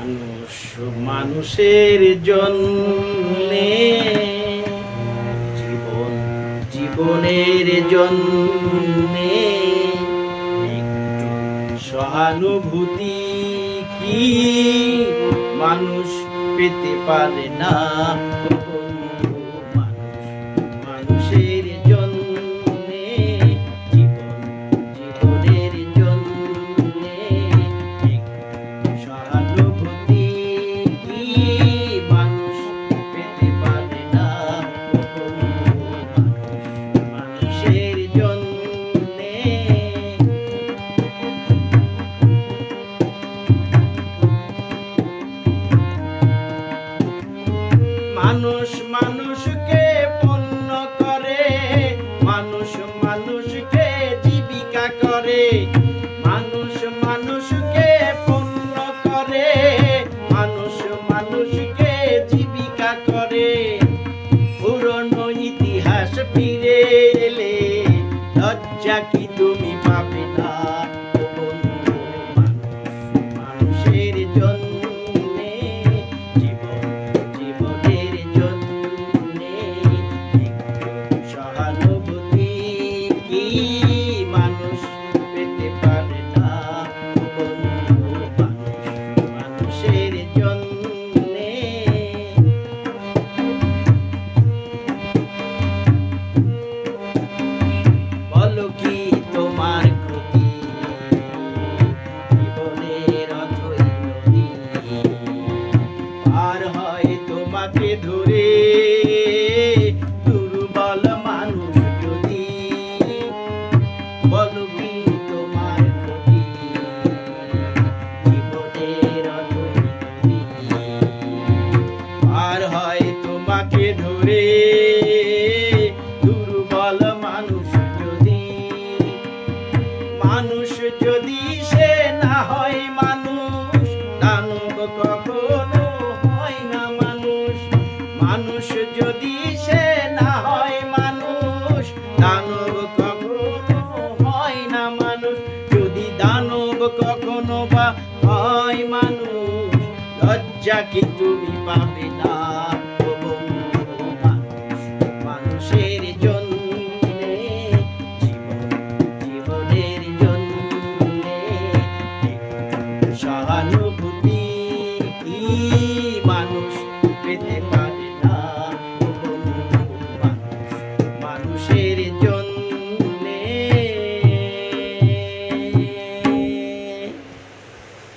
মানুষ মানুষের জন্যে, জীবন জীবনের জন্যে একটু সহানুভূতি কি মানুষ পেতে পারে না? মানুষ মানুষের জন্যে, জীবন জীবনের জন্যে একটু সহানুভূতি কি মানুষ পেতে পারে না? মানুষ মানুষের জন্যে। মানুষ মানুষকে পণ্য করে, মানুষ মানুষকে জীবিকা করে, মানুষ মানুষকে পণ্য করে, মানুষ মানুষকে জীবিকা করে। পুরনো ইতিহাস ফিরে এলে লজ্জা কি তুমি পাবে না? মানুষের জন্যে, জীবন জীবনের জন্যে একটু সহানুভূতি কি মানুষ পেতে পারে না? মানুষের জন্যে। বলো কি তোমার ক্ষতি, জীবনের অথই নদী পার হয় তোমাকে ধরে দুর্বল মানুষ যদি। বলো কি তোমার ক্ষতি, জীবনের অথই নদী পার হয় তোমাকে ধরে দুর্বল মানুষ যদি। মানুষ যদি সে না হয় মানুষ, দানব কখনো হয় না মানুষ। মানুষ যদি সে না হয় মানুষ, দানব কখনো হয় না মানুষ। যদি দানব কখনো বা হয় মানুষ, লজ্জা কি তুমি পাবে না? মানুষের জন্যে, জীবন জীবনের জন্যে একটু সহানুভূতি